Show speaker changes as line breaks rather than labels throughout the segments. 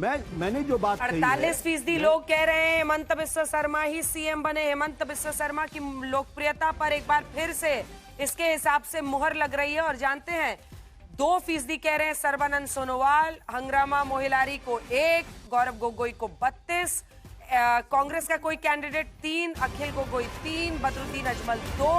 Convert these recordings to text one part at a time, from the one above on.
मैंने जो बात
48% लोग कह रहे हैं हेमंत बिस्वा शर्मा ही सीएम बने। हेमंत बिस्वा शर्मा की लोकप्रियता पर एक बार फिर से इसके हिसाब से मुहर लग रही है। और जानते हैं 2% कह रहे हैं सर्बानंद सोनोवाल, हंग्रामा मोहिलारी को 1, गौरव गोगोई को 32, कांग्रेस का कोई कैंडिडेट 3, अखिल गोगोई 3, बदरुद्दीन अजमल 2,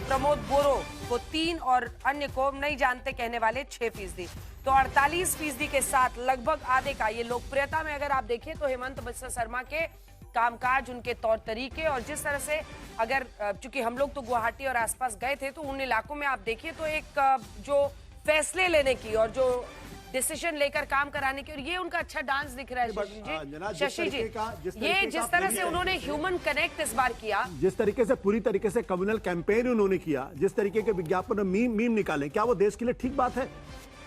प्रमोद बोरो को 3 और अन्य को नहीं जानते कहने वाले 6%। तो 48% के साथ लगभग आधे का ये लोकप्रियता में अगर आप देखें तो हेमंत बिस्वा शर्मा के कामकाज, उनके तौर तरीके और जिस तरह से अगर चूंकि हम लोग तो गुवाहाटी और आसपास गए थे तो उन इलाकों में आप देखिए तो एक जो फैसले लेने की और जो डिसीजन लेकर काम कराने की, और ये उनका अच्छा डांस दिख रहा है शशि जी। ये जिस तरह से उन्होंने ह्यूमन कनेक्ट इस बार किया,
जिस तरीके से पूरी तरीके से कम्युनल कैंपेन उन्होंने किया, जिस तरीके के विज्ञापन मीम निकाले, क्या वो देश के लिए ठीक बात है?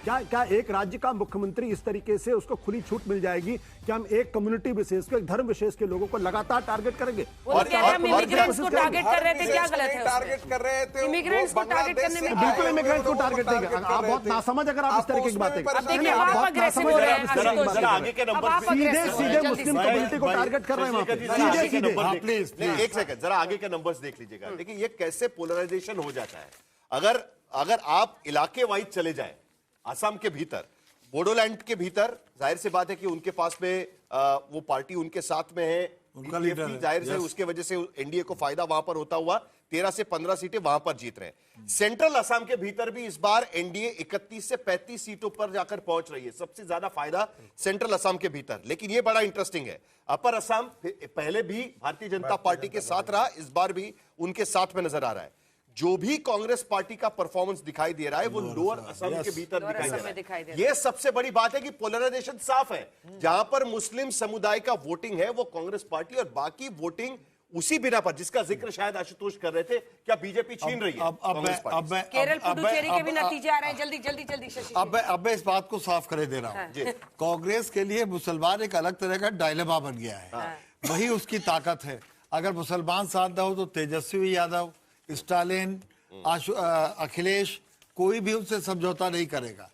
क्या एक राज्य का मुख्यमंत्री इस तरीके से उसको खुली छूट मिल जाएगी कि हम एक कम्युनिटी विशेष को, एक धर्म विशेष के लोगों को लगातार टारगेट करेंगे?
इमिग्रेंट्स को टारगेट कर रहे थे, क्या गलत है?
टारगेट कर रहे थे
इमिग्रेंट्स को टारगेट करने में
बिल्कुल इमिग्रेंट्स को टारगेट देंगे। आप बहुत नासमझ अगर आप इस तरीके की बातें सीधे मुस्लिम कम्युनिटी को टारगेट कर रहे हैं, सीधे।
प्लीज एक सेकंड, जरा आगे के नंबर्स देख लीजिएगा। देखिए ये कैसे पोलराइजेशन हो जाता है। अगर आप इलाके वाइज चले जाए, असम के भीतर, बोडोलैंड के भीतर, जाहिर सी बात है कि उनके पास में वो पार्टी उनके साथ में है, उनका लीडर जाहिर से उसके वजह से एनडीए को फायदा वहां पर होता हुआ 13 से 15 सीटें वहां पर जीत रहे हैं। सेंट्रल असम के भीतर भी इस बार एनडीए 31 से 35 सीटों पर जाकर पहुंच रही है, सबसे ज्यादा फायदा सेंट्रल असम के भीतर। लेकिन यह बड़ा इंटरेस्टिंग है, अपर असम पहले भी भारतीय जनता पार्टी के साथ रहा, इस बार भी उनके साथ में नजर आ रहा है। जो भी कांग्रेस पार्टी का परफॉर्मेंस दिखाई दे रहा है वो लोअर असम के भीतर दिखाई दे रहा है। ये सबसे बड़ी बात है कि पोलराइजेशन साफ है। जहां पर मुस्लिम समुदाय का वोटिंग है वो कांग्रेस पार्टी, और बाकी वोटिंग उसी बिना पर जिसका जिक्र शायद आशुतोष कर रहे थे, क्या बीजेपी छीन रही है कांग्रेस पार्टी?
केरल पुडुचेरी के भी नतीजे आ रहे हैं, जल्दी शशि।
अब मैं इस बात को साफ करे दे रहा हूँ। कांग्रेस के लिए मुसलमान एक अलग तरह का डायलेमा बन गया है, वही उसकी ताकत है। अगर मुसलमान साथ ना हो तो तेजस्वी यादव, स्टालिन, अखिलेश, कोई भी उनसे समझौता नहीं करेगा।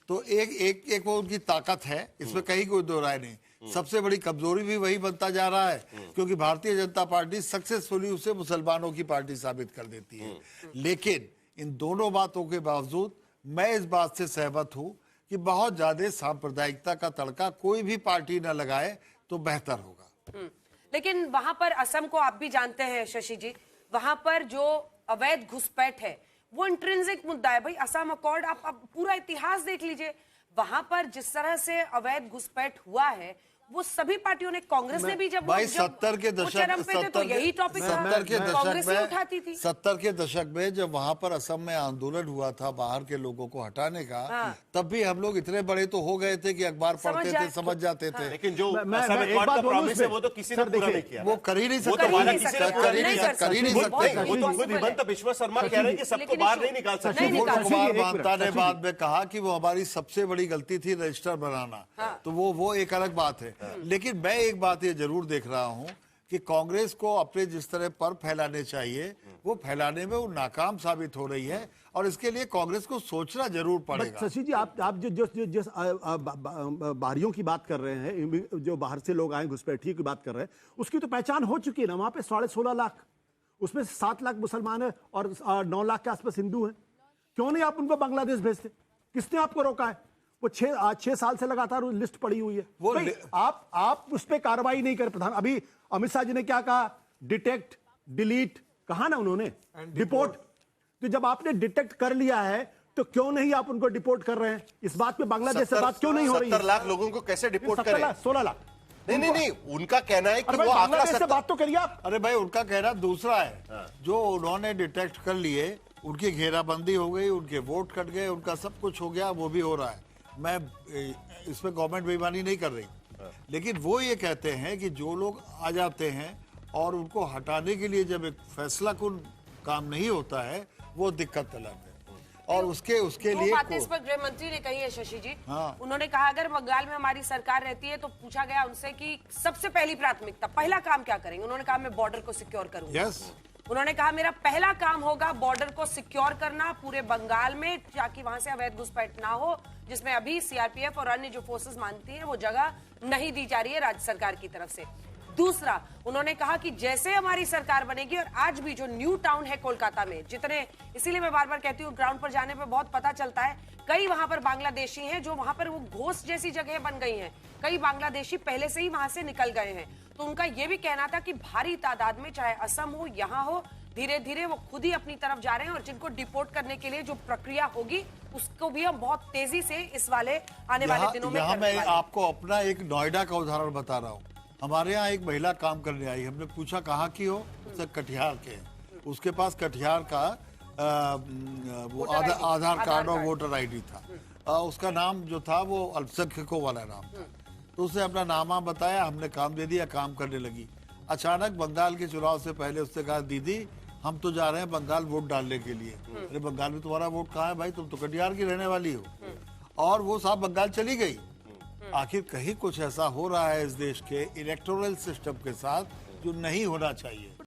तो एक वो उनकी ताकत है, इसमें कहीं कोई दो राय नहीं। सबसे बड़ी कमजोरी भी वही बनता जा रहा है, क्योंकि भारतीय जनता पार्टी सक्सेसफुली उसे मुसलमानों की पार्टी साबित कर देती है। लेकिन इन दोनों बातों के बावजूद मैं इस बात से सहमत हूं कि बहुत ज्यादा सांप्रदायिकता का तड़का कोई भी पार्टी न लगाए तो बेहतर होगा।
लेकिन वहां पर असम को आप भी जानते हैं शशि जी, वहां पर जो अवैध घुसपैठ है वो इंट्रिंसिक मुद्दा है भाई। असम अकॉर्ड आप पूरा इतिहास देख लीजिए, वहां पर जिस तरह से अवैध घुसपैठ हुआ है वो सभी पार्टियों ने, कांग्रेस ने भी जब
भाई 70 के दशक
तो यही टॉपिक कांग्रेस ही उठाती थी।
70 के दशक में जब वहां पर असम में आंदोलन हुआ था बाहर के लोगों को हटाने का, तब भी हम लोग इतने बड़े तो हो गए थे कि अखबार पढ़ते थे, समझ जाते थे।
लेकिन जो प्रॉमिस है वो तो किसी ने पूरा नहीं किया,
वो कर ही नहीं सकते।
हेमंत बिस्वा शर्मा कह रहे हैं कि सबको बाहर नहीं निकाल सकते।
कुमार भांता ने बाद में कहा कि वो हमारी सबसे बड़ी गलती थी रजिस्टर बनाना, तो वो एक अलग बात है। लेकिन मैं एक बात ये जरूर देख रहा हूं कि कांग्रेस को अपने जिस तरह पर फैलाने चाहिए वो फैलाने में वो नाकाम साबित हो रही है, और इसके लिए कांग्रेस को सोचना जरूर पड़ेगा।
शशि जी, आप जिस बाहरियों की बात कर रहे हैं, जो बाहर से लोग आए घुसपैठियों की बात कर रहे हैं, उसकी तो पहचान हो चुकी है ना। वहां पे 16.5 लाख, उसमें 7 लाख मुसलमान है और 9 लाख के आसपास हिंदू हैं। क्यों नहीं आप उनको बांग्लादेश भेजते? किसने आपको रोका है? वो 6 साल से लगातार लिस्ट पड़ी हुई है। वो आप उस पर कार्रवाई नहीं कर। प्रधान अभी अमित शाह जी ने क्या कहा? डिटेक्ट, डिलीट कहा ना उन्होंने, डिपोर्ट। तो जब आपने डिटेक्ट कर लिया है तो क्यों नहीं आप उनको डिपोर्ट कर रहे हैं? इस बात पे बांग्लादेश से बात क्यों नहीं हो रही है?
70 लाख लोगों को कैसे डिपोर्ट करें?
16 लाख
नहीं, उनका कहना है कि वो आंकड़ा
से बात तो करिए आप।
अरे भाई, उनका कहना दूसरा है। जो उन्होंने डिटेक्ट कर लिए, उनकी घेराबंदी हो गई, उनके वोट कट गए, उनका सब कुछ हो गया, वो भी हो रहा है। मैं इसमें गवर्नमेंट बेईमानी नहीं कर रही, लेकिन वो ये कहते हैं कि जो लोग आ जाते हैं और उनको हटाने के लिए जब एक फैसला कुन काम नहीं होता है, वो दिक्कत तलब है। और उसके लिए
बातें इस पर गृह मंत्री ने कही है शशि जी। उन्होंने कहा अगर बंगाल में हमारी सरकार रहती है तो पूछा गया उनसे कि सबसे पहली प्राथमिकता, पहला काम क्या करेंगे? उन्होंने कहा मैं बॉर्डर को सिक्योर करूंगा। उन्होंने कहा मेरा पहला काम होगा बॉर्डर को सिक्योर करना पूरे बंगाल में, ताकि वहां से अवैध घुसपैठ ना हो, जिसमें अभी सीआरपीएफ और अन्य जो फोर्सेस मानती हैं वो जगह नहीं दी जा रही है राज्य सरकार की तरफ से। दूसरा, उन्होंने कहा कि जैसे हमारी सरकार बनेगी, और आज भी जो न्यू टाउन है कोलकाता में, जितने, इसीलिए मैं बार बार कहती हूँ ग्राउंड पर जाने पर बहुत पता चलता है, कई वहां पर बांग्लादेशी हैं जो वहां पर वो घोस्ट जैसी जगह बन गई हैं, कई बांग्लादेशी पहले से ही वहां से निकल गए हैं। तो उनका ये भी कहना था कि भारी तादाद में, चाहे असम हो, यहाँ हो, धीरे धीरे वो खुद ही अपनी तरफ जा रहे हैं, और जिनको डिपोर्ट करने के लिए जो प्रक्रिया होगी उसको भी हम बहुत तेजी से इस वाले आने वाले दिनों में
यहाँ
करने
मैं
वाले।
आपको अपना एक नोएडा का उदाहरण बता रहा हूँ। हमारे यहाँ एक महिला काम करने आई, हमने पूछा कहाँ की हो, उसने कटिहार के हैं। उसके पास कटिहार का वो आधार कार्ड और वोटर आईडी था। उसका नाम जो था वो अल्पसंख्यकों वाला नाम था। तो उसने अपना नामा बताया, हमने काम दे दिया, काम करने लगी। अचानक बंगाल के चुनाव से पहले उसने कहा, दीदी हम तो जा रहे हैं बंगाल वोट डालने के लिए। अरे बंगाल में तुम्हारा वोट कहाँ है भाई, तुम तो कटिहार की रहने वाली हो। और वो साहब बंगाल चली गई। आखिर कहीं कुछ ऐसा हो रहा है इस देश के इलेक्टोरल सिस्टम के साथ जो नहीं होना चाहिए।